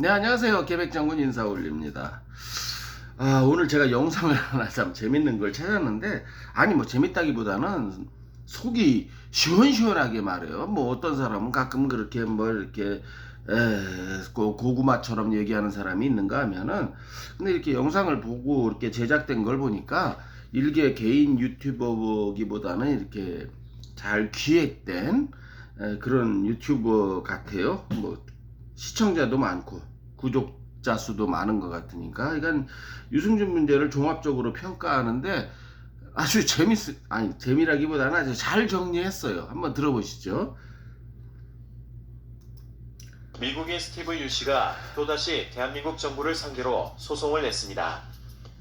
네, 안녕하세요. 계백장군 인사 올립니다. 오늘 제가 영상을 하나 참 재밌는 걸 찾았는데, 아니, 뭐, 재밌다기보다는 속이 시원시원하게 말해요. 뭐, 어떤 사람은 가끔 그렇게 뭐, 이렇게, 고구마처럼 얘기하는 사람이 있는가 하면은, 근데 이렇게 영상을 보고 이렇게 제작된 걸 보니까, 일개 개인 유튜버기보다는 이렇게 잘 기획된 그런 유튜버 같아요. 뭐, 시청자도 많고 구독자 수도 많은 것 같으니까 이건 유승준 문제를 종합적으로 평가하는데 아주 재미라기보다는 아주 잘 정리했어요. 한번 들어보시죠. 미국인 스티브 유 씨가 또다시 대한민국 정부를 상대로 소송을 냈습니다.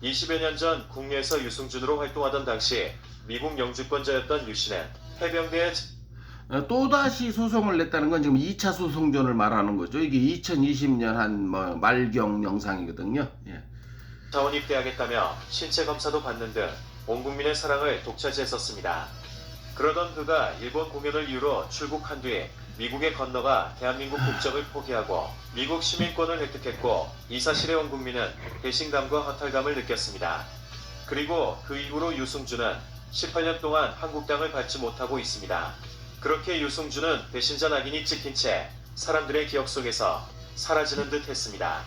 20여 년 전 국내에서 유승준으로 활동하던 당시 미국 영주권자였던 유 씨는 해병대에 또다시 소송을 냈다는 건 지금 2차 소송전을 말하는 거죠. 이게 2020년 한 뭐 말경 영상이거든요. 예. 자원 입대하겠다며 신체 검사도 받는 등 온 국민의 사랑을 독차지했었습니다. 그러던 그가 일본 공연을 이유로 출국한 뒤 미국에 건너가 대한민국 국적을 포기하고 미국 시민권을 획득했고, 이 사실에 온 국민은 배신감과 허탈감을 느꼈습니다. 그리고 그 이후로 유승준은 18년 동안 한국 땅을 밟지 못하고 있습니다. 그렇게 유승준은 배신자 낙인이 찍힌 채 사람들의 기억 속에서 사라지는 듯 했습니다.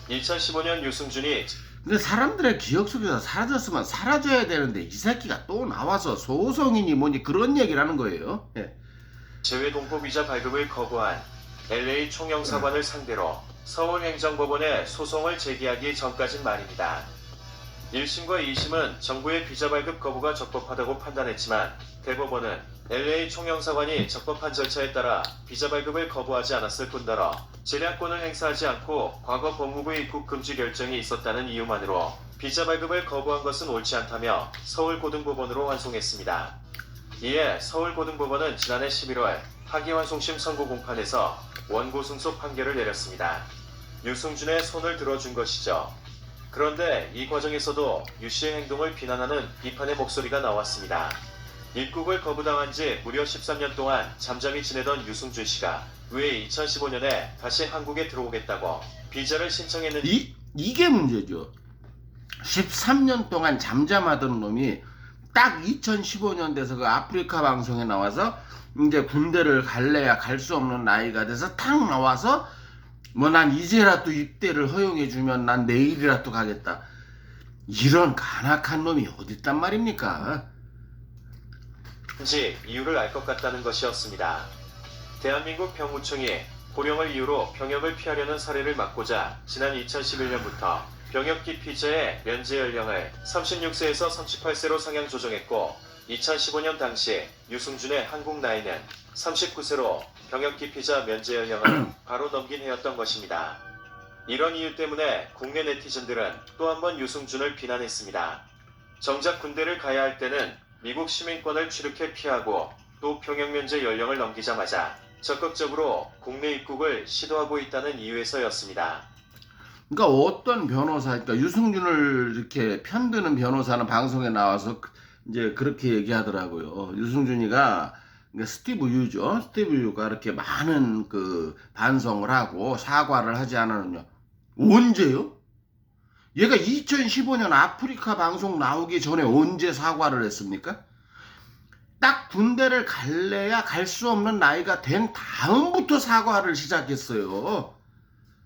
2015년 유승준이 근데 사람들의 기억 속에서 사라졌으면 사라져야 되는데 이 새끼가 또 나와서 소송이니 뭐니 그런 얘기를 하는 거예요. 예. 재외동포 비자 발급을 거부한 LA 총영사관을 상대로 서울행정법원에 소송을 제기하기 전까진 말입니다. 1심과 2심은 정부의 비자 발급 거부가 적법하다고 판단했지만, 대법원은 LA 총영사관이 적법한 절차에 따라 비자 발급을 거부하지 않았을 뿐더러 재량권을 행사하지 않고 과거 법무부 입국 금지 결정이 있었다는 이유만으로 비자 발급을 거부한 것은 옳지 않다며 서울고등법원으로 환송했습니다. 이에 서울고등법원은 지난해 11월 하기환송심 선고 공판에서 원고 승소 판결을 내렸습니다. 유승준의 손을 들어준 것이죠. 그런데 이 과정에서도 유 씨의 행동을 비난하는 비판의 목소리가 나왔습니다. 입국을 거부당한 지 무려 13년 동안 잠잠히 지내던 유승준 씨가 왜 2015년에 다시 한국에 들어오겠다고 비자를 신청했는지. 이게 문제죠. 13년 동안 잠잠하던 놈이 딱 2015년 돼서 그 아프리카 방송에 나와서 이제 군대를 갈래야 갈 수 없는 나이가 돼서 탁 나와서 뭐 난 이제라도 입대를 허용해주면 난 내일이라도 가겠다. 이런 간악한 놈이 어딨단 말입니까? 이유를 알 것 같다는 것이었습니다. 대한민국 병무청이 고령을 이유로 병역을 피하려는 사례를 막고자 지난 2011년부터 병역기 피자의 면제 연령을 36세에서 38세로 상향 조정했고, 2015년 당시 유승준의 한국 나이는 39세로 병역기 피자 면제 연령을 바로 넘긴 해였던 것입니다. 이런 이유 때문에 국내 네티즌들은 또 한 번 유승준을 비난했습니다. 정작 군대를 가야 할 때는 미국 시민권을 취득해 피하고 또 병역 면제 연령을 넘기자마자 적극적으로 국내 입국을 시도하고 있다는 이유에서였습니다. 그러니까 어떤 변호사, 그러니까 유승준을 이렇게 편드는 변호사는 방송에 나와서 이제 그렇게 얘기하더라고요. 유승준이가 그러니까 스티브 유죠. 스티브 유가 이렇게 많은 그 반성을 하고 사과를 하지 않았느냐. 언제요? 얘가 2015년 아프리카 방송 나오기 전에 언제 사과를 했습니까? 딱 군대를 갈래야 갈 수 없는 나이가 된 다음부터 사과를 시작했어요.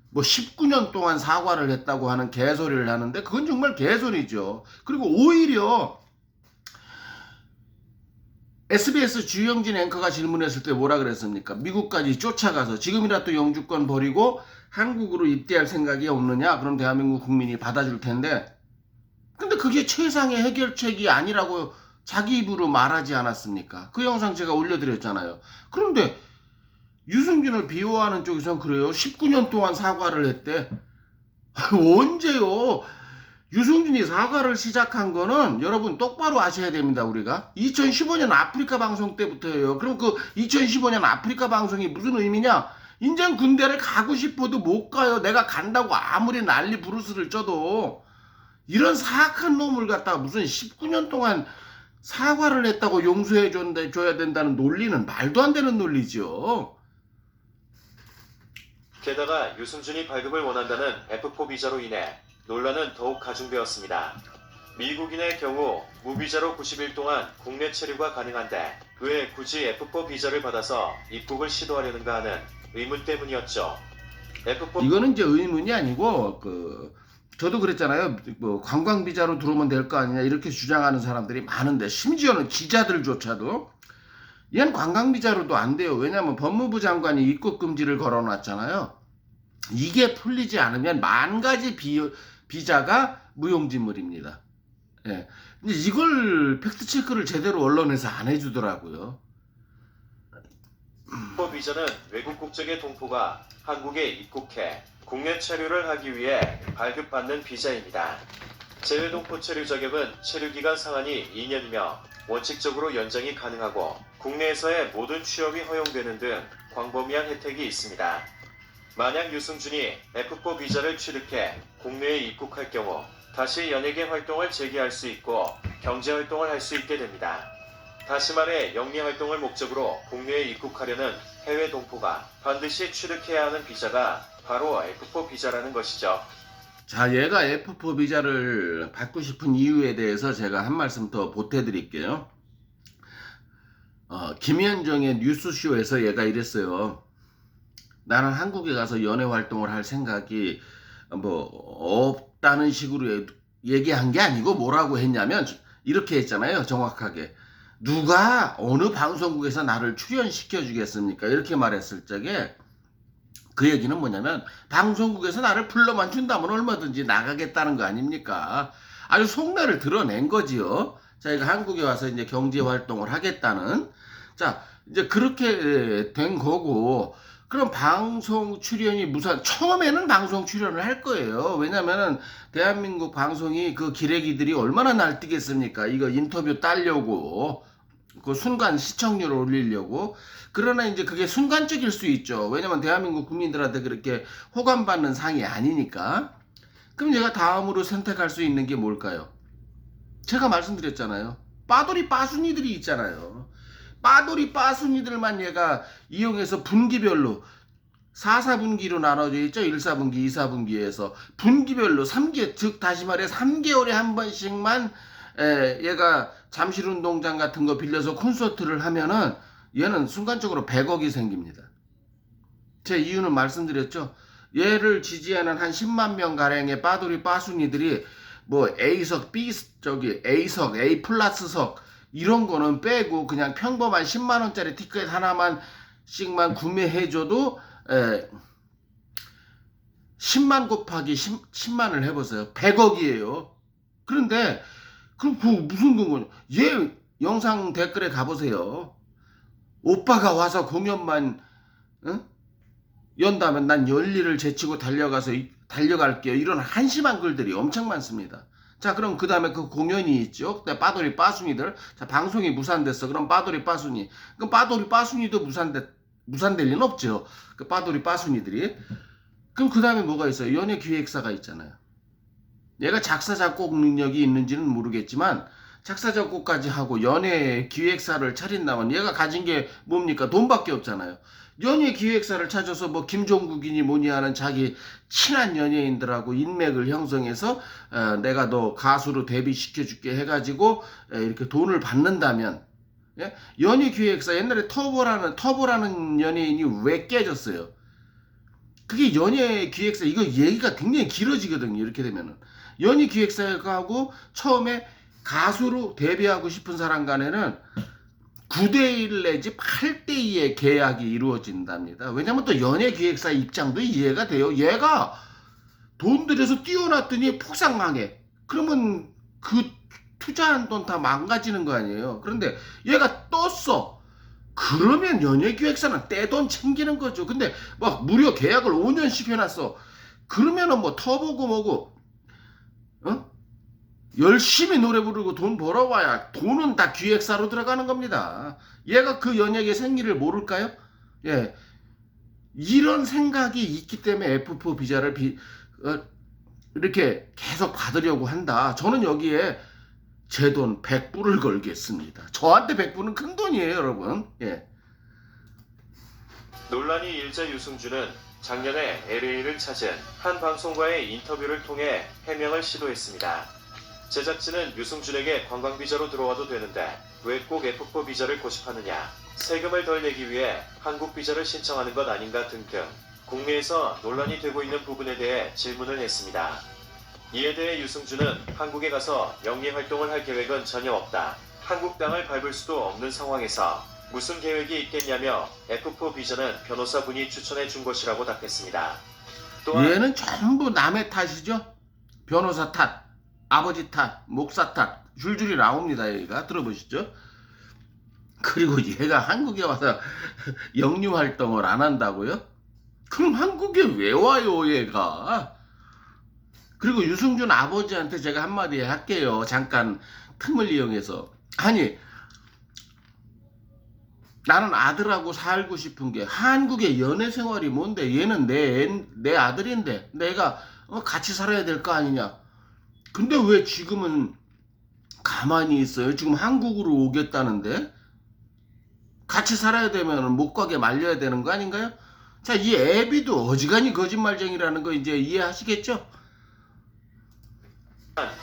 뭐 19년 동안 사과를 했다고 하는 개소리를 하는데 그건 정말 개소리죠. 그리고 오히려 SBS 주영진 앵커가 질문했을 때 뭐라 그랬습니까? 미국까지 쫓아가서 지금이라도 영주권 버리고 한국으로 입대할 생각이 없느냐? 그럼 대한민국 국민이 받아줄 텐데. 근데 그게 최상의 해결책이 아니라고 자기 입으로 말하지 않았습니까? 그 영상 제가 올려드렸잖아요. 그런데 유승준을 비호하는 쪽에선 그래요. 19년 동안 사과를 했대. 언제요? 유승준이 사과를 시작한 거는 여러분 똑바로 아셔야 됩니다. 우리가 2015년 아프리카 방송 때부터예요. 그럼 그 2015년 아프리카 방송이 무슨 의미냐? 인젠 군대를 가고 싶어도 못 가요. 내가 간다고 아무리 난리 부르스를 쪄도. 이런 사악한 놈을 갖다가 무슨 19년 동안 사과를 했다고 용서해 줘야 된다는 논리는 말도 안 되는 논리죠. 게다가 유승준이 발급을 원한다는 F4 비자로 인해 논란은 더욱 가중되었습니다. 미국인의 경우 무비자로 90일 동안 국내 체류가 가능한데 왜 굳이 F4 비자를 받아서 입국을 시도하려는가 하는 의문 때문이었죠. F4 이거는 이제 의문이 아니고 저도 그랬잖아요. 뭐 관광 비자로 들어오면 될 거 아니냐 이렇게 주장하는 사람들이 많은데 심지어는 기자들조차도 얘는 관광 비자로도 안 돼요. 왜냐하면 법무부 장관이 입국 금지를 걸어놨잖아요. 이게 풀리지 않으면 만 가지 비자가 무용지물입니다. 예. 근데 이걸 팩트 체크를 제대로 언론에서 안 해주더라고요. F4 비자는 외국 국적의 동포가 한국에 입국해 국내 체류를 하기 위해 발급받는 비자입니다. 재외동포 체류 자격은 체류기간 상한이 2년이며 원칙적으로 연장이 가능하고 국내에서의 모든 취업이 허용되는 등 광범위한 혜택이 있습니다. 만약 유승준이 F4 비자를 취득해 국내에 입국할 경우 다시 연예계 활동을 재개할 수 있고 경제 활동을 할 수 있게 됩니다. 다시 말해 영리 활동을 목적으로 국내에 입국하려는 해외 동포가 반드시 취득해야 하는 비자가 바로 F4 비자라는 것이죠. 자, 얘가 F4 비자를 받고 싶은 이유에 대해서 제가 한 말씀 더 보태드릴게요. 김현정의 뉴스쇼에서 얘가 이랬어요. 나는 한국에 가서 연애 활동을 할 생각이 뭐 없다는 식으로 얘기한 게 아니고 뭐라고 했냐면 이렇게 했잖아요. 정확하게. 누가 어느 방송국에서 나를 출연시켜 주겠습니까? 이렇게 말했을 적에 그 얘기는 뭐냐면 방송국에서 나를 불러만 준다면 얼마든지 나가겠다는 거 아닙니까? 아주 속내를 드러낸 거지요. 자기가 한국에 와서 이제 경제 활동을 하겠다는. 자, 이제 그렇게 된 거고, 그럼 방송 출연이 처음에는 방송 출연을 할 거예요. 왜냐면은 대한민국 방송이 그 기레기들이 얼마나 날뛰겠습니까? 이거 인터뷰 따려고. 그 순간 시청률을 올리려고. 그러나 이제 그게 순간적일 수 있죠. 왜냐면 대한민국 국민들한테 그렇게 호감받는 상이 아니니까. 그럼 얘가 다음으로 선택할 수 있는 게 뭘까요? 제가 말씀드렸잖아요. 빠돌이 빠순이들이 있잖아요. 빠돌이 빠순이들만 얘가 이용해서 분기별로 4분기로 나눠져 있죠. 1사분기, 2사분기에서 분기별로 3개, 즉 다시 말해 3개월에 한 번씩만 얘가 잠실운동장 같은 거 빌려서 콘서트를 하면은 얘는 순간적으로 100억이 생깁니다. 제 이유는 말씀드렸죠. 얘를 지지하는 한 10만 명 가량의 빠돌이 빠순이들이 뭐 A석, A석, A 플러스석 이런 거는 빼고 그냥 평범한 10만 원짜리 티켓 하나만씩만 구매해줘도 10만 곱하기 10만을 해보세요. 100억이에요. 그런데 그럼 그 무슨 근거냐? 얘 영상 댓글에 가보세요. 오빠가 와서 공연만 연다면 난 열일을 제치고 달려갈게요. 이런 한심한 글들이 엄청 많습니다. 자, 그럼 그 다음에 그 공연이 있죠. 빠돌이 빠순이들. 자, 방송이 무산됐어. 그럼 빠돌이 빠순이. 그럼 빠돌이 빠순이도 무산될 리는 없죠. 그 빠돌이 빠순이들이. 그럼 그 다음에 뭐가 있어요? 연예 기획사가 있잖아요. 얘가 작사 작곡 능력이 있는지는 모르겠지만 작사 작곡까지 하고 연예 기획사를 차린다면 얘가 가진 게 뭡니까? 돈밖에 없잖아요. 연예 기획사를 찾아서 뭐 김종국이니 뭐니 하는 자기 친한 연예인들하고 인맥을 형성해서 내가 너 가수로 데뷔시켜줄게 해가지고 이렇게 돈을 받는다면, 예? 연예 기획사 옛날에 터보라는 연예인이 왜 깨졌어요? 그게 연예 기획사, 이거 얘기가 굉장히 길어지거든요. 이렇게 되면은 연예 기획사하고 처음에 가수로 데뷔하고 싶은 사람 간에는 9대1 내지 8대2의 계약이 이루어진답니다. 왜냐면 또 연예 기획사 입장도 이해가 돼요. 얘가 돈 들여서 띄워놨더니 폭삭 망해. 그러면 그 투자한 돈 다 망가지는 거 아니에요. 그런데 얘가 떴어. 그러면 연예 기획사는 떼돈 챙기는 거죠. 근데 막 무려 계약을 5년씩 해놨어. 그러면은 뭐 터보고 뭐고, 열심히 노래 부르고 돈 벌어와야 돈은 다 기획사로 들어가는 겁니다. 얘가 그 연예계 생리를 모를까요? 예. 이런 생각이 있기 때문에 F4 비자를 이렇게 계속 받으려고 한다. 저는 여기에 제 돈 100불을 걸겠습니다. 저한테 100불은 큰 돈이에요, 여러분. 예. 논란이 일자 유승준은 작년에 LA를 찾은 한 방송과의 인터뷰를 통해 해명을 시도했습니다. 제작진은 유승준에게 관광 비자로 들어와도 되는데 왜 꼭 F4 비자를 고집하느냐, 세금을 덜 내기 위해 한국 비자를 신청하는 것 아닌가 등등 국내에서 논란이 되고 있는 부분에 대해 질문을 했습니다. 이에 대해 유승준은 한국에 가서 영리 활동을 할 계획은 전혀 없다. 한국 땅을 밟을 수도 없는 상황에서 무슨 계획이 있겠냐며 F4 비자는 변호사분이 추천해 준 것이라고 답했습니다. 또한 얘는 전부 남의 탓이죠. 변호사 탓, 아버지 탓, 목사 탓 줄줄이 나옵니다. 얘가 들어보시죠. 그리고 얘가 한국에 와서 영유 활동을 안 한다고요? 그럼 한국에 왜 와요 얘가? 그리고 유승준 아버지한테 제가 한마디 할게요. 잠깐 틈을 이용해서. 아니, 나는 아들하고 살고 싶은 게 한국의 연애 생활이 뭔데? 얘는 내 아들인데 내가 같이 살아야 될 거 아니냐? 근데 왜 지금은 가만히 있어요? 지금 한국으로 오겠다는데? 같이 살아야 되면 못 가게 말려야 되는 거 아닌가요? 자, 이 애비도 어지간히 거짓말쟁이라는 거 이제 이해하시겠죠?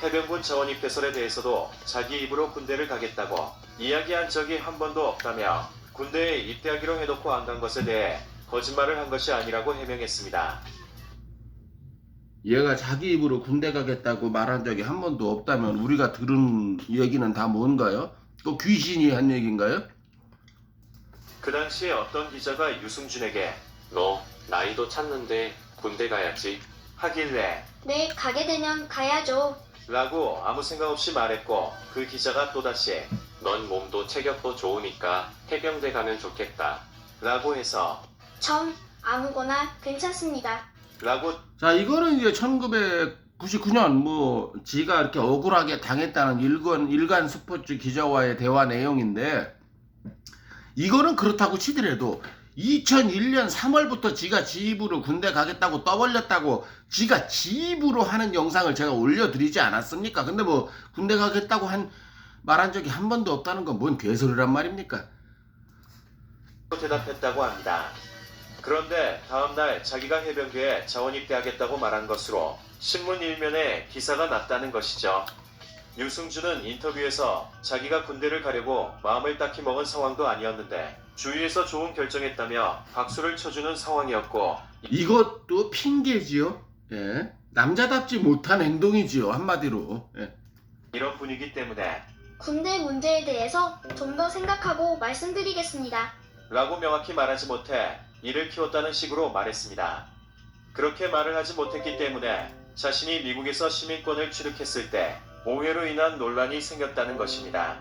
해병군 자원 입대설에 대해서도 자기 입으로 군대를 가겠다고 이야기한 적이 한 번도 없다며 군대에 입대하기로 해놓고 안 간 것에 대해 거짓말을 한 것이 아니라고 해명했습니다. 얘가 자기 입으로 군대 가겠다고 말한 적이 한 번도 없다면 우리가 들은 얘기는 다 뭔가요? 또 귀신이 한 얘기인가요? 그 당시에 어떤 기자가 유승준에게 너 나이도 찼는데 군대 가야지. 하길래 네, 가게 되면 가야죠. 라고 아무 생각 없이 말했고 그 기자가 또다시 넌 몸도 체격도 좋으니까 해병대 가면 좋겠다. 라고 해서 전 아무거나 괜찮습니다. 라고 자, 이거는 이제 1999년 뭐 지가 이렇게 억울하게 당했다는 일간 스포츠 기자와의 대화 내용인데, 이거는 그렇다고 치더라도 2001년 3월부터 지가 지 입으로 군대 가겠다고 떠벌렸다고 지가 지 입으로 하는 영상을 제가 올려드리지 않았습니까? 근데 뭐 군대 가겠다고 말한 적이 한 번도 없다는 건 뭔 개소리란 말입니까? 대답했다고 합니다. 그런데 다음날 자기가 해병대에 자원 입대하겠다고 말한 것으로 신문 일면에 기사가 났다는 것이죠. 유승준은 인터뷰에서 자기가 군대를 가려고 마음을 딱히 먹은 상황도 아니었는데 주위에서 좋은 결정했다며 박수를 쳐주는 상황이었고, 이것도 핑계지요. 예. 남자답지 못한 행동이지요. 한마디로. 예. 이런 분위기 때문에 군대 문제에 대해서 좀 더 생각하고 말씀드리겠습니다. 라고 명확히 말하지 못해 이를 키웠다는 식으로 말했습니다. 그렇게 말을 하지 못했기 때문에 자신이 미국에서 시민권을 취득했을 때 오해로 인한 논란이 생겼다는 것입니다.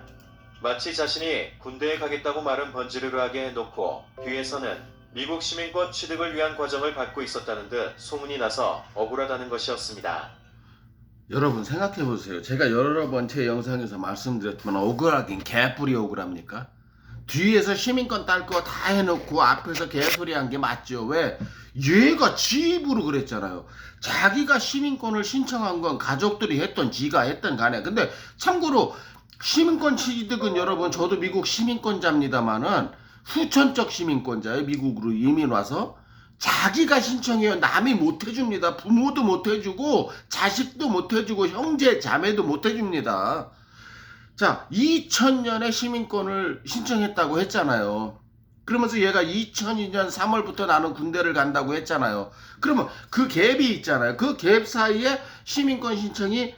마치 자신이 군대에 가겠다고 말은 번지르르하게 해놓고 뒤에서는 미국 시민권 취득을 위한 과정을 밟고 있었다는 듯 소문이 나서 억울하다는 것이었습니다. 여러분 생각해보세요. 제가 여러 번 제 영상에서 말씀드렸지만 억울하긴 개뿔이 억울합니까? 뒤에서 시민권 딸 거 다 해놓고 앞에서 개소리 한 게 맞죠. 왜? 얘가 지 입으로 그랬잖아요. 자기가 시민권을 신청한 건 가족들이 했던 지가 했던 간에. 근데 참고로 시민권 취득은 여러분 저도 미국 시민권자입니다만은 후천적 시민권자예요. 미국으로 이민 와서 자기가 신청해요. 남이 못 해줍니다. 부모도 못 해주고 자식도 못 해주고 형제 자매도 못 해줍니다. 자, 2000년에 시민권을 신청했다고 했잖아요. 그러면서 얘가 2002년 3월부터 나는 군대를 간다고 했잖아요. 그러면 그 갭이 있잖아요. 그 갭 사이에 시민권 신청이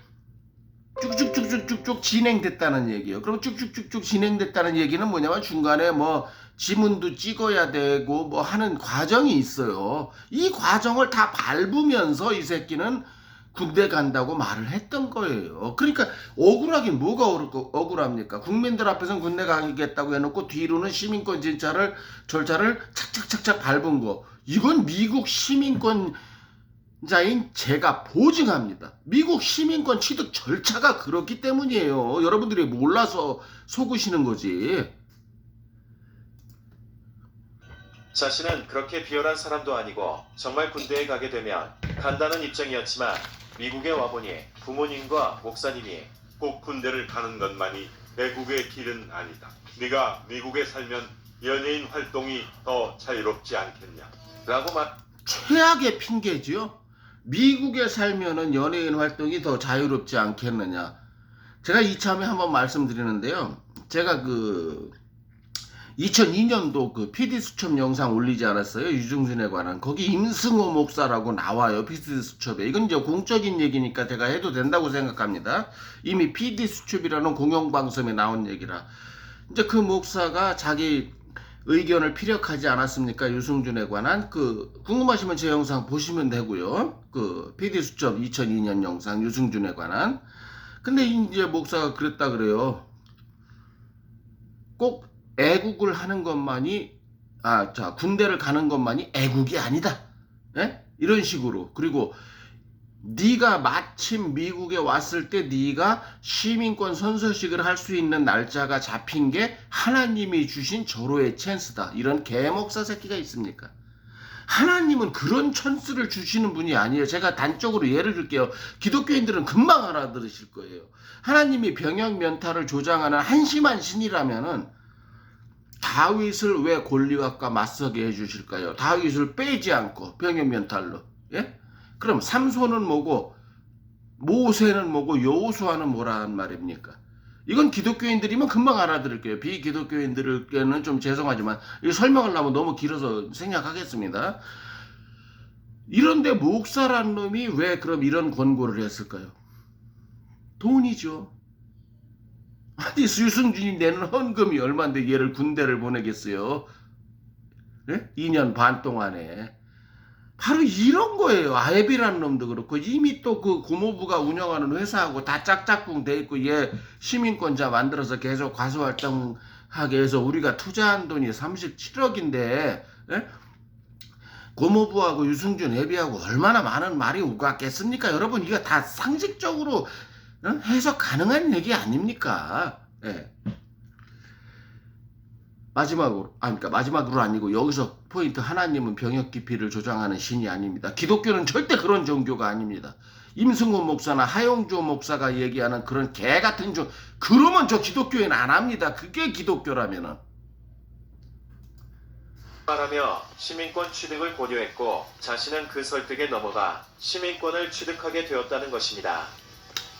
쭉쭉쭉쭉쭉 진행됐다는 얘기예요. 그럼 쭉쭉쭉쭉 진행됐다는 얘기는 뭐냐면 중간에 뭐 지문도 찍어야 되고 뭐 하는 과정이 있어요. 이 과정을 다 밟으면서 이 새끼는 군대 간다고 말을 했던 거예요. 그러니까 억울하긴 뭐가 억울합니까? 국민들 앞에서는 군대 가겠다고 해놓고 뒤로는 시민권 절차를 착착착착 밟은 거. 이건 미국 시민권자인 제가 보증합니다. 미국 시민권 취득 절차가 그렇기 때문이에요. 여러분들이 몰라서 속으시는 거지. 자신은 그렇게 비열한 사람도 아니고 정말 군대에 가게 되면 간다는 입장이었지만 미국에 와보니 부모님과 목사님이 꼭 군대를 가는 것만이 애국의 길은 아니다. 네가 미국에 살면 연예인 활동이 더 자유롭지 않겠냐. 라고 최악의 핑계지요. 미국에 살면은 연예인 활동이 더 자유롭지 않겠느냐. 제가 이참에 한번 말씀드리는데요. 제가 2002년도 그 PD 수첩 영상 올리지 않았어요? 유승준에 관한. 거기 임승호 목사라고 나와요. PD 수첩에. 이건 이제 공적인 얘기니까 제가 해도 된다고 생각합니다. 이미 PD 수첩이라는 공영방송에 나온 얘기라. 이제 그 목사가 자기 의견을 피력하지 않았습니까? 유승준에 관한. 궁금하시면 제 영상 보시면 되고요. PD 수첩 2002년 영상 유승준에 관한. 근데 이제 목사가 그랬다 그래요. 꼭 애국을 하는 것만이 군대를 가는 것만이 애국이 아니다. 예? 이런 식으로. 그리고 네가 마침 미국에 왔을 때 네가 시민권 선서식을 할 수 있는 날짜가 잡힌 게 하나님이 주신 절호의 찬스다. 이런 개목사 새끼가 있습니까? 하나님은 그런 찬스를 주시는 분이 아니에요. 제가 단적으로 예를 들게요. 기독교인들은 금방 알아들으실 거예요. 하나님이 병역 면탈을 조장하는 한심한 신이라면은 다윗을 왜 골리앗과 맞서게 해주실까요? 다윗을 빼지 않고 병역 면탈로. 예? 그럼 삼손은 뭐고 모세는 뭐고 여호수아는 뭐란 말입니까? 이건 기독교인들이면 금방 알아들을 거예요. 비기독교인들에게는 좀 죄송하지만 이 설명하려면 너무 길어서 생략하겠습니다. 이런데 목사란 놈이 왜 그럼 이런 권고를 했을까요? 돈이죠. 아니 유승준이 내는 헌금이 얼마인데 얘를 군대를 보내겠어요? 네? 2년 반 동안에. 바로 이런 거예요. 아예비라는 놈도 그렇고 이미 또 그 고모부가 운영하는 회사하고 다 짝짝꿍 돼 있고 얘 시민권자 만들어서 계속 가수활동하게 해서 우리가 투자한 돈이 37억인데 예? 고모부하고 유승준 애비하고 얼마나 많은 말이 오갔겠습니까? 여러분 이거 다 상식적으로 해석 가능한 얘기 아닙니까? 예. 마지막으로 아니고 여기서 포인트, 하나님은 병역 기피를 조장하는 신이 아닙니다. 기독교는 절대 그런 종교가 아닙니다. 임승호 목사나 하용조 목사가 얘기하는 그런 개 같은 그러면 저 기독교인 안 합니다. 그게 기독교라면은. 말하며 시민권 취득을 고려했고 자신은 그 설득에 넘어가 시민권을 취득하게 되었다는 것입니다.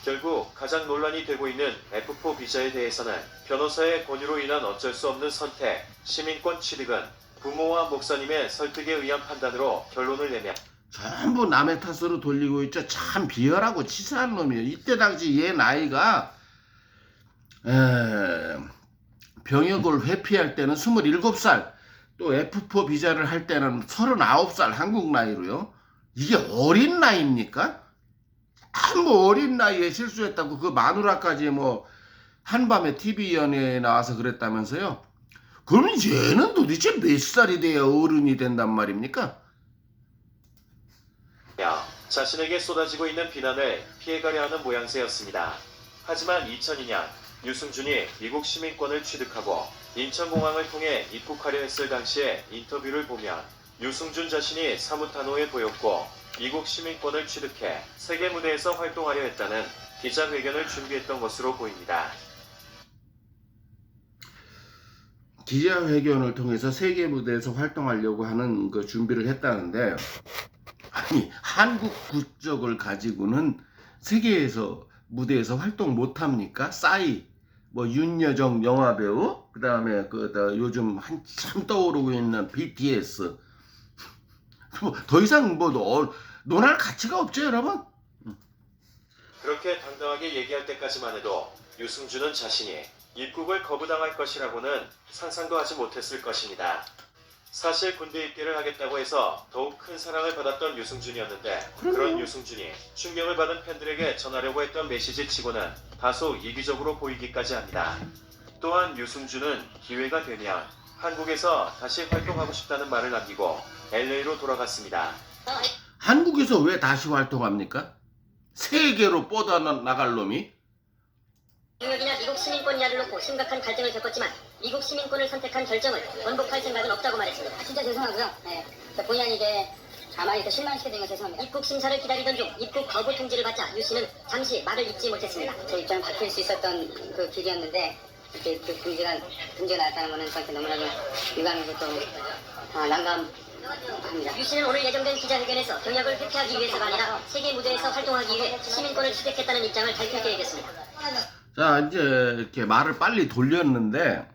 결국 가장 논란이 되고 있는 F4 비자에 대해서는 변호사의 권유로 인한 어쩔 수 없는 선택, 시민권 취득은 부모와 목사님의 설득에 의한 판단으로 결론을 내며 전부 남의 탓으로 돌리고 있죠. 참 비열하고 치사한 놈이에요. 이때 당시 얘 나이가 병역을 회피할 때는 27살, 또 F4 비자를 할 때는 39살 한국 나이로요. 이게 어린 나이입니까? 뭐 어린 나이에 실수했다고 그 마누라까지 뭐 한밤에 TV 연예에 나와서 그랬다면서요? 그러면 얘는 도대체 몇 살이 돼야 어른이 된단 말입니까? 자신에게 쏟아지고 있는 비난을 피해가려 하는 모양새였습니다. 하지만 2002년 유승준이 미국 시민권을 취득하고 인천공항을 통해 입국하려 했을 당시의 인터뷰를 보면 유승준 자신이 사뭇 단호해 보였고 미국 시민권을 취득해 세계 무대에서 활동하려 했다는 기자회견을 준비했던 것으로 보입니다. 기자회견을 통해서 세계 무대에서 활동하려고 하는 그 준비를 했다는데, 아니 한국 국적을 가지고는 세계에서 무대에서 활동 못합니까? 싸이 뭐 윤여정 영화배우, 그 다음에 요즘 한참 떠오르고 있는 BTS. 더 이상 논할 가치가 없죠, 여러분. 그렇게 당당하게 얘기할 때까지만 해도 유승준은 자신이 입국을 거부당할 것이라고는 상상도 하지 못했을 것입니다. 사실 군대 입대를 하겠다고 해서 더욱 큰 사랑을 받았던 유승준이었는데, 그런 유승준이 충격을 받은 팬들에게 전하려고 했던 메시지 치고는 다소 이기적으로 보이기까지 합니다. 또한 유승준은 기회가 되면 한국에서 다시 활동하고 싶다는 말을 남기고 LA로 돌아갔습니다. 한국에서 왜 다시 활동합니까? 세계로 뻗어나갈 놈이? 병역이나 미국 시민권이냐를 놓고 심각한 갈등을 겪었지만 미국 시민권을 선택한 결정을 번복할 생각은 없다고 말했습니다. 진짜 죄송하고요. 네. 본의 아니게 아마 이렇게 실망시키게 된 건 죄송합니다. 입국 심사를 기다리던 중 입국 거부 통지를 받자 유 씨는 잠시 말을 잇지 못했습니다. 제 입장이 바뀔 수 있었던 그 길이었는데 이렇게 그 통지가 나왔다는 거는 저한테 너무나도 유감이고 또 난감한 유 씨는 오늘 예정된 기자회견에서 경력을 회피하기 위해서가 아니라 세계 무대에서 활동하기 위해 시민권을 취득했다는 입장을 밝힐 계획이었습니다. 자, 이제 이렇게 말을 빨리 돌렸는데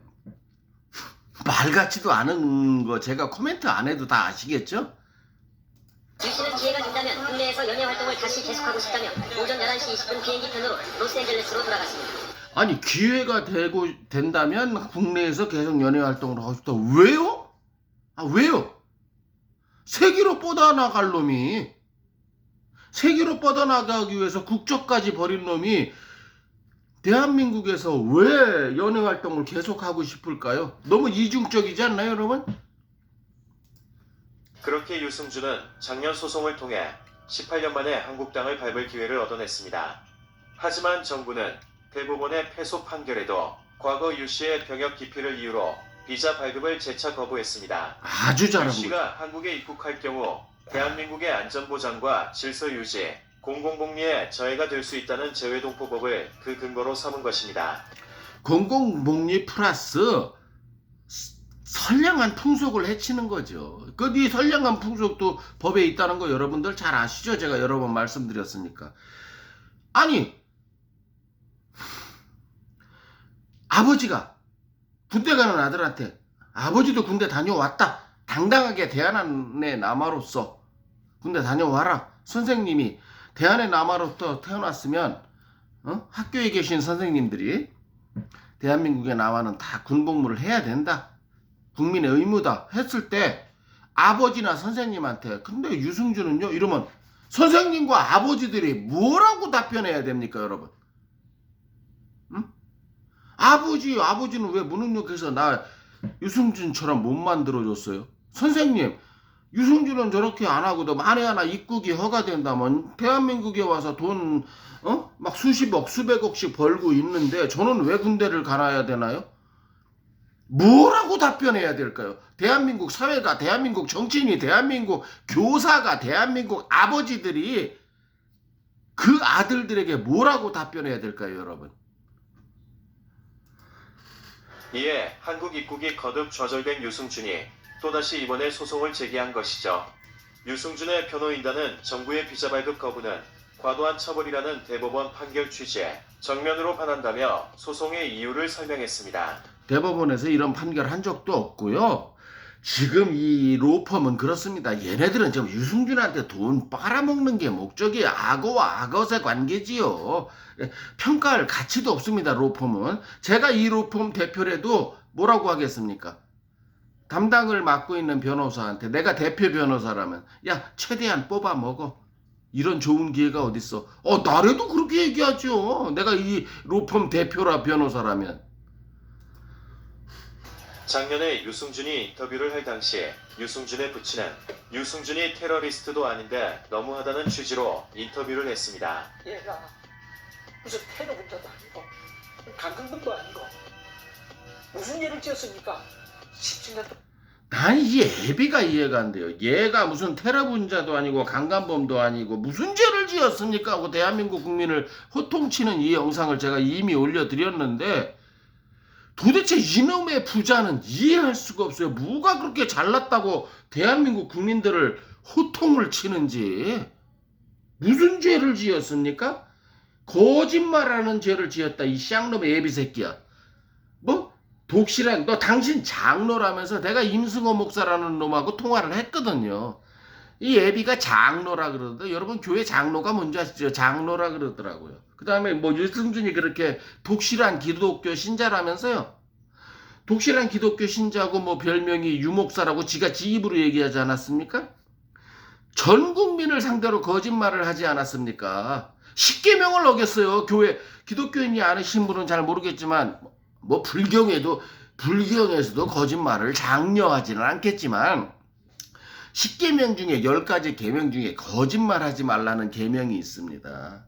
말 같지도 않은 거 제가 코멘트 안 해도 다 아시겠죠? 유 씨는 기회가 된다면 국내에서 연예 활동을 다시 계속하고 싶다며 오전 11시 20분 비행기 편으로 로스앤젤레스로 돌아갔습니다. 아니, 기회가 된다면 국내에서 계속 연예 활동을 하고 싶다. 왜요? 왜요? 세계로 뻗어나갈 놈이, 세계로 뻗어나가기 위해서 국적까지 버린 놈이 대한민국에서 왜 연예 활동을 계속하고 싶을까요? 너무 이중적이지 않나요, 여러분? 그렇게 유승준은 작년 소송을 통해 18년 만에 한국당을 밟을 기회를 얻어냈습니다. 하지만 정부는 대법원의 패소 판결에도 과거 유 씨의 병역 기피를 이유로 비자 발급을 재차 거부했습니다. 아주 유 잘한 씨가 거죠. 한국에 입국할 경우 대한민국의 안전보장과 질서 유지, 공공복리에 저해가 될 수 있다는 재외동포법을 그 근거로 삼은 것입니다. 공공복리 플러스 선량한 풍속을 해치는 거죠. 이 선량한 풍속도 법에 있다는 거 여러분들 잘 아시죠? 제가 여러 번 말씀드렸으니까. 아니, 아버지가 군대 가는 아들한테 아버지도 군대 다녀왔다. 당당하게 대한민국의 남아로서 군대 다녀와라. 선생님이 대한의 남아로서 태어났으면 학교에 계신 선생님들이 대한민국의 남아는 다 군복무를 해야 된다. 국민의 의무다 했을 때 아버지나 선생님한테 근데 유승준은요? 이러면 선생님과 아버지들이 뭐라고 답변해야 됩니까, 여러분? 응? 아버지는 왜 무능력해서 나 유승준처럼 못 만들어줬어요? 선생님, 유승준은 저렇게 안 하고도 만에 하나 입국이 허가된다면 대한민국에 와서 돈 막 수십억 수백억씩 벌고 있는데 저는 왜 군대를 가야 되나요? 뭐라고 답변해야 될까요? 대한민국 사회가, 대한민국 정치인이, 대한민국 교사가, 대한민국 아버지들이 그 아들들에게 뭐라고 답변해야 될까요, 여러분? 이에 한국 입국이 거듭 좌절된 유승준이 또다시 이번에 소송을 제기한 것이죠. 유승준의 변호인단은 정부의 비자 발급 거부는 과도한 처벌이라는 대법원 판결 취지에 정면으로 반한다며 소송의 이유를 설명했습니다. 대법원에서 이런 판결 한 적도 없고요. 지금 이 로펌은 그렇습니다. 얘네들은 지금 유승준한테 돈 빨아먹는 게 목적이 악어와 악어의 관계지요. 평가할 가치도 없습니다. 로펌은. 제가 이 로펌 대표라도 뭐라고 하겠습니까? 담당을 맡고 있는 변호사한테 내가 대표 변호사라면 야 최대한 뽑아 먹어. 이런 좋은 기회가 어딨어. 나래도 그렇게 얘기하죠. 내가 이 로펌 대표라 변호사라면. 작년에 유승준이 인터뷰를 할 당시 유승준의 부친은 유승준이 테러리스트도 아닌데 너무하다는 취지로 인터뷰를 했습니다. 얘가 무슨 테러 분자도 아니고 강간범도 아니고 무슨 예를 지었습니까? 17년 동안 난 이 애비가 이해가 안 돼요. 얘가 무슨 테러 분자도 아니고 강간범도 아니고 무슨 죄를 지었습니까? 하고 대한민국 국민을 호통치는 이 영상을 제가 이미 올려드렸는데 도대체 이놈의 부자는 이해할 수가 없어요. 뭐가 그렇게 잘났다고 대한민국 국민들을 호통을 치는지. 무슨 죄를 지었습니까? 거짓말하는 죄를 지었다. 이 쌍놈의 애비 새끼야. 뭐? 독실한 너 당신 장로라면서 내가 임승호 목사라는 놈하고 통화를 했거든요. 이 애비가 장로라 그러던데 여러분 교회 장로가 뭔지 아시죠? 장로라 그러더라고요. 그 다음에 뭐 유승준이 그렇게 독실한 기독교 신자라면서요. 독실한 기독교 신자고 뭐 별명이 유목사라고 지가 지 입으로 얘기하지 않았습니까? 전 국민을 상대로 거짓말을 하지 않았습니까? 십계명을 어겼어요. 교회 기독교인이 아니신 분은 잘 모르겠지만 뭐 불경에서도 거짓말을 장려하지는 않겠지만 10계명 중에 10가지 계명 중에 거짓말하지 말라는 계명이 있습니다.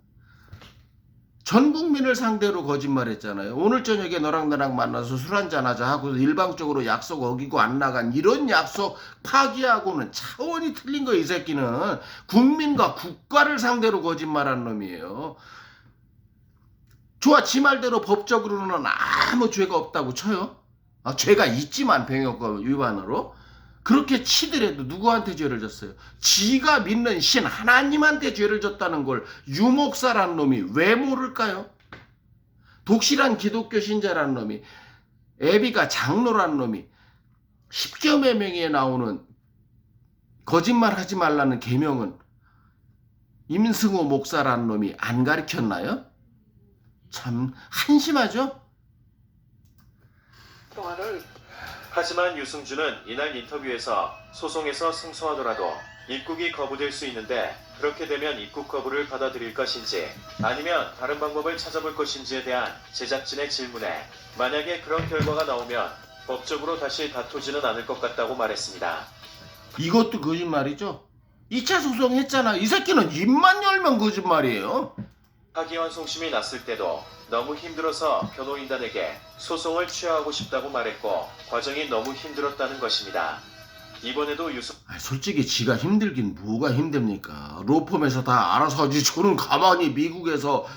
전 국민을 상대로 거짓말했잖아요. 오늘 저녁에 너랑 나랑 만나서 술 한잔하자 하고 일방적으로 약속 어기고 안 나간 이런 약속 파기하고는 차원이 틀린 거예요. 이 새끼는 국민과 국가를 상대로 거짓말한 놈이에요. 좋아, 지 말대로 법적으로는 아무 죄가 없다고 쳐요. 죄가 있지만 병역법 위반으로. 그렇게 치더라도 누구한테 죄를 졌어요? 지가 믿는 신 하나님한테 죄를 졌다는 걸 유목사란 놈이 왜 모를까요? 독실한 기독교 신자란 놈이, 애비가 장로란 놈이, 십계명에 나오는 거짓말 하지 말라는 계명은 임승호 목사란 놈이 안 가르쳤나요? 참 한심하죠? 동안을 하지만 유승준은 이날 인터뷰에서 소송에서 승소하더라도 입국이 거부될 수 있는데 그렇게 되면 입국 거부를 받아들일 것인지 아니면 다른 방법을 찾아볼 것인지에 대한 제작진의 질문에 만약에 그런 결과가 나오면 법적으로 다시 다투지는 않을 것 같다고 말했습니다. 이것도 거짓말이죠? 2차 소송 했잖아. 이 새끼는 입만 열면 거짓말이에요. 하기환 송심이 났을 때도 너무 힘들어서 변호인단에게 소송을 취하하고 싶다고 말했고 과정이 너무 힘들었다는 것입니다. 이번에도 솔직히 지가 힘들긴 뭐가 힘듭니까? 로펌에서 다 알아서 하지. 저는 가만히 미국에서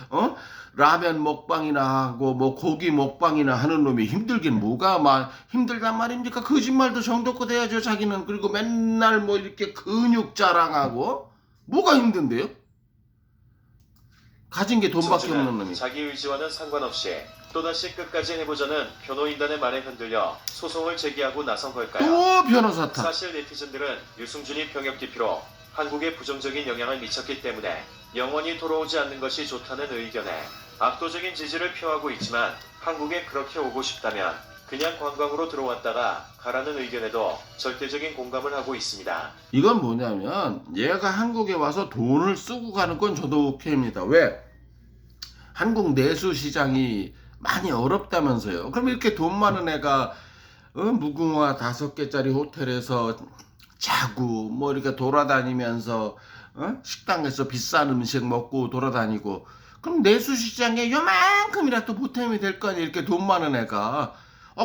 라면 먹방이나 하고 뭐 고기 먹방이나 하는 놈이 힘들긴 뭐가 힘들단 말입니까? 거짓말도 정도껏 해야죠 자기는. 그리고 맨날 뭐 이렇게 근육 자랑하고 뭐가 힘든데요? 가진 게 돈밖에 없는 놈이. 자기 의지와는 상관없이 또다시 끝까지 해보자는 변호인단의 말에 흔들려 소송을 제기하고 나선 걸까요? 또 변호사 탓. 사실 네티즌들은 유승준이 병역 기피로 한국에 부정적인 영향을 미쳤기 때문에 영원히 돌아오지 않는 것이 좋다는 의견에 압도적인 지지를 표하고 있지만 한국에 그렇게 오고 싶다면 그냥 관광으로 들어왔다가 가라는 의견에도 절대적인 공감을 하고 있습니다. 이건 뭐냐면 얘가 한국에 와서 돈을 쓰고 가는 건 저도 오케이입니다. 왜? 한국 내수 시장이 많이 어렵다면서요. 그럼 이렇게 돈 많은 애가 무궁화 5개짜리 호텔에서 자고 뭐 이렇게 돌아다니면서 식당에서 비싼 음식 먹고 돌아다니고 그럼 내수 시장에 요만큼이라도 보탬이 될 거 아니에요. 이렇게 돈 많은 애가.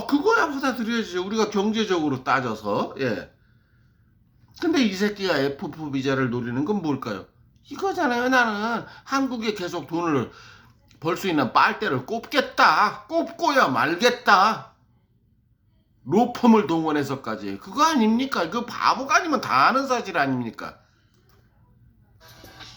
그거야 받아들여야지. 우리가 경제적으로 따져서. 예. 근데 이 새끼가 F4 비자를 노리는 건 뭘까요? 이거잖아요. 나는 한국에 계속 돈을 벌 수 있는 빨대를 꼽겠다. 꼽고야 말겠다. 로펌을 동원해서까지. 그거 아닙니까? 그 바보가 아니면 다 아는 사실 아닙니까?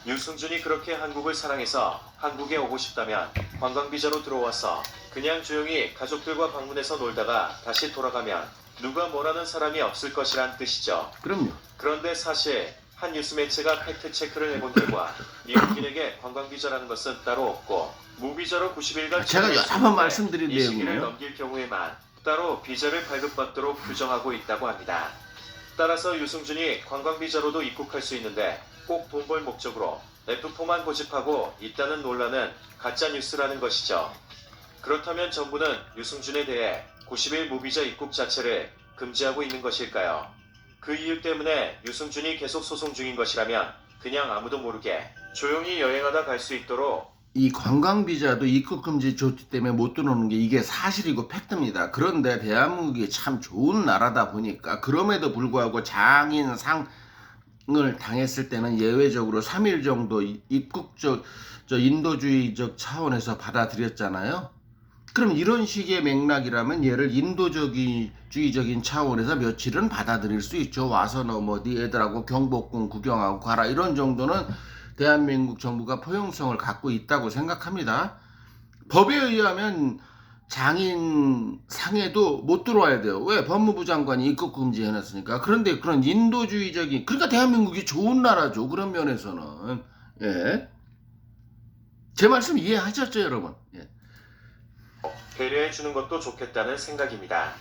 유승준이 그렇게 한국을 사랑해서 한국에 오고 싶다면 관광비자로 들어와서 그냥 조용히 가족들과 방문해서 놀다가 다시 돌아가면 누가 뭐라는 사람이 없을 것이란 뜻이죠. 그럼요. 그런데 사실 한 뉴스 매체가 팩트 체크를 해본 결과 미국인에게 관광비자라는 것은 따로 없고 무비자로 90일간 제가 여러 번 말씀드린 이 시기를 내용이에요. 넘길 경우에만 따로 비자를 발급받도록 규정하고 있다고 합니다. 따라서 유승준이 관광비자로도 입국할 수 있는데 꼭 돈 벌 목적으로 F4만 고집하고 있다는 논란은 가짜뉴스라는 것이죠. 그렇다면 정부는 유승준에 대해 90일 무비자 입국 자체를 금지하고 있는 것일까요? 그 이유 때문에 유승준이 계속 소송 중인 것이라면 그냥 아무도 모르게 조용히 여행하다 갈 수 있도록 이 관광비자도 입국 금지 조치 때문에 못 들어오는 게 이게 사실이고 팩트입니다. 그런데 대한민국이 참 좋은 나라다 보니까 그럼에도 불구하고 장인상을 당했을 때는 예외적으로 3일 정도 입국적 인도주의적 차원에서 받아들였잖아요. 그럼 이런 식의 맥락이라면 얘를 인도주의적인 차원에서 며칠은 받아들일 수 있죠. 와서 너 뭐 네 애들하고 경복궁 구경하고 가라 이런 정도는 대한민국 정부가 포용성을 갖고 있다고 생각합니다. 법에 의하면 장인 상해도 못 들어와야 돼요. 왜? 법무부 장관이 입국 금지해놨으니까. 그런데 그런 인도주의적인, 그러니까 대한민국이 좋은 나라죠. 그런 면에서는. 예. 제 말씀 이해하셨죠, 여러분? 예. 배려해 주는 것도 좋겠다는 생각입니다.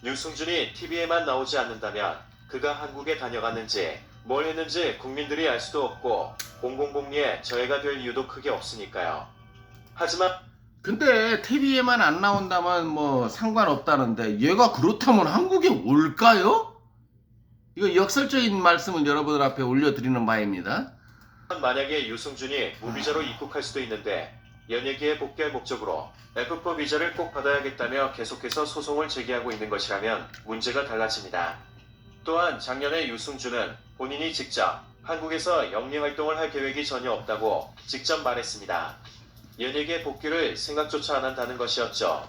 유승준이 TV에만 나오지 않는다면 그가 한국에 다녀갔는지 뭘 했는지 국민들이 알 수도 없고 공공복리에 저해가 될 이유도 크게 없으니까요. 하지만 근데 TV에만 안 나온다면 뭐 상관없다는데 얘가 그렇다면 한국에 올까요? 이거 역설적인 말씀을 여러분들 앞에 올려드리는 바입니다. 만약에 유승준이 무비자로 입국할 수도 있는데 연예계에 복귀할 목적으로 F4 비자를 꼭 받아야겠다며 계속해서 소송을 제기하고 있는 것이라면 문제가 달라집니다. 또한 작년에 유승준은 본인이 직접 한국에서 영리활동을 할 계획이 전혀 없다고 직접 말했습니다. 연예계 복귀를 생각조차 안 한다는 것이었죠.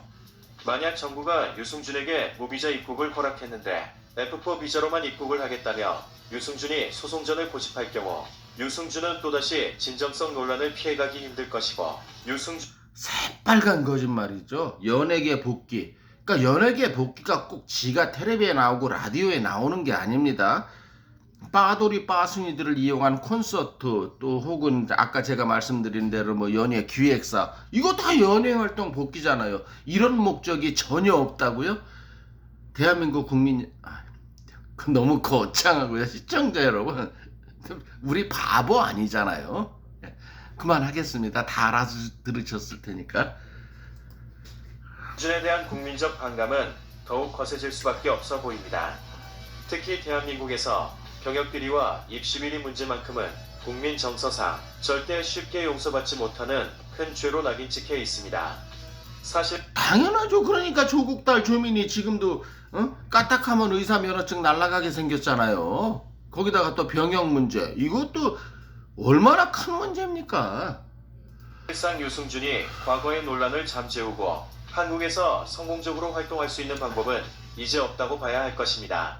만약 정부가 유승준에게 무비자 입국을 허락했는데 F4 비자로만 입국을 하겠다며 유승준이 소송전을 고집할 경우 유승준은 또다시 진정성 논란을 피해가기 힘들 것이고 유승준 새빨간 거짓말이죠. 연예계 복귀. 그러니까 연예계 복귀가 꼭 지가 텔레비에 나오고 라디오에 나오는 게 아닙니다. 빠돌이 빠순이들을 이용한 콘서트 또 혹은 아까 제가 말씀드린 대로 뭐 연예 기획사 이거 다 연예 활동 복귀잖아요. 이런 목적이 전혀 없다고요? 대한민국 국민 너무 거창하고요. 시청자 여러분 우리 바보 아니잖아요. 그만하겠습니다. 다 알아서 들으셨을 테니까. 유승준에 대한 국민적 반감은 더욱 거세질 수밖에 없어 보입니다. 특히 대한민국에서 경역비리와 입시비리 문제만큼은 국민 정서상 절대 쉽게 용서받지 못하는 큰 죄로 낙인 찍혀 있습니다. 사실 당연하죠. 그러니까 조국 딸 조민이 지금도 까딱하면 의사 면허증 날라가게 생겼잖아요. 거기다가 또 병역 문제 이것도 얼마나 큰 문제입니까? 실상 유승준이 과거의 논란을 잠재우고 한국에서 성공적으로 활동할 수 있는 방법은 이제 없다고 봐야 할 것입니다.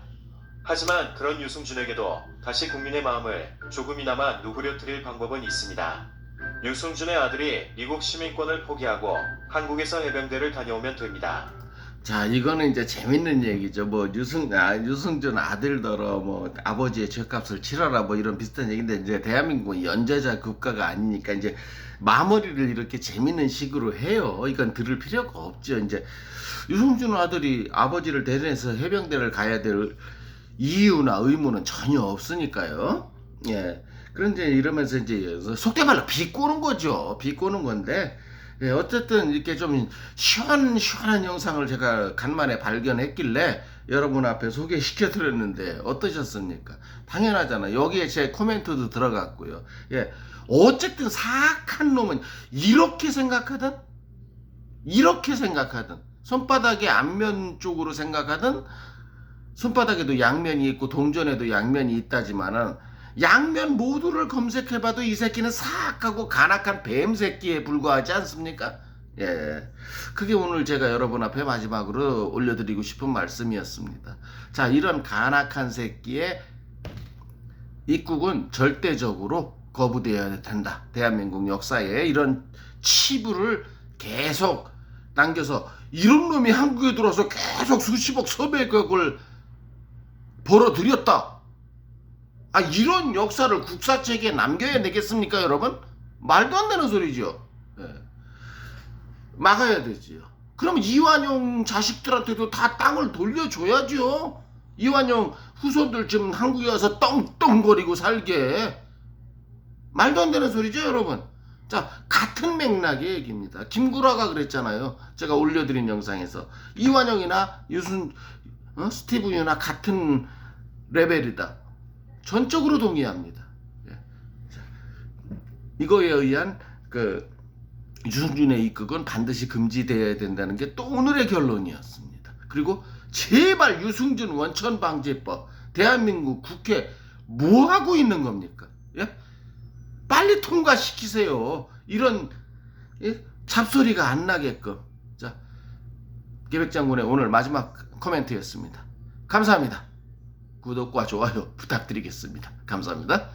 하지만 그런 유승준에게도 다시 국민의 마음을 조금이나마 누그려 드릴 방법은 있습니다. 유승준의 아들이 미국 시민권을 포기하고 한국에서 해병대를 다녀오면 됩니다. 자, 이거는 이제 재밌는 얘기죠. 뭐 유승준 아들더러 뭐 아버지의 죗값을 치러라 뭐 이런 비슷한 얘기인데 이제 대한민국은 연좌자 국가가 아니니까 이제 마무리를 이렇게 재밌는 식으로 해요. 이건 들을 필요가 없죠. 이제 유승준 아들이 아버지를 대전해서 해병대를 가야 될 이유나 의무는 전혀 없으니까요. 예. 그런데 이러면서 이제 속대말로 비꼬는 거죠. 비꼬는 건데. 예, 어쨌든 이렇게 좀 시원한 영상을 제가 간만에 발견했길래 여러분 앞에 소개시켜 드렸는데 어떠셨습니까? 당연하잖아. 여기에 제 코멘트도 들어갔고요. 예. 어쨌든 사악한 놈은 이렇게 생각하든 손바닥의 앞면 쪽으로 생각하든 손바닥에도 양면이 있고 동전에도 양면이 있다지만은 양면 모두를 검색해봐도 이 새끼는 사악하고 간악한 뱀 새끼에 불과하지 않습니까? 예, 그게 오늘 제가 여러분 앞에 마지막으로 올려드리고 싶은 말씀이었습니다. 자, 이런 간악한 새끼의 입국은 절대적으로 거부되어야 된다. 대한민국 역사에 이런 치부를 계속 남겨서 이런 놈이 한국에 들어와서 계속 수십억 수백억을 벌어들였다. 아, 이런 역사를 국사책에 남겨야 되겠습니까, 여러분? 말도 안 되는 소리죠. 예. 막아야 되지요. 그럼 이완용 자식들한테도 다 땅을 돌려줘야죠. 이완용 후손들 지금 한국에 와서 떵떵거리고 살게. 말도 안 되는 소리죠, 여러분. 자, 같은 맥락의 얘기입니다. 김구라가 그랬잖아요. 제가 올려드린 영상에서. 이완용이나 스티브 유나 같은 레벨이다. 전적으로 동의합니다. 예. 자, 이거에 의한 유승준의 입국은 반드시 금지되어야 된다는 게 또 오늘의 결론이었습니다. 그리고 제발 유승준 원천방지법 대한민국 국회 뭐 하고 있는 겁니까? 예? 빨리 통과시키세요. 이런 잡소리가 안 나게끔. 자, 계백장군의 오늘 마지막 코멘트였습니다. 감사합니다. 구독과 좋아요 부탁드리겠습니다. 감사합니다.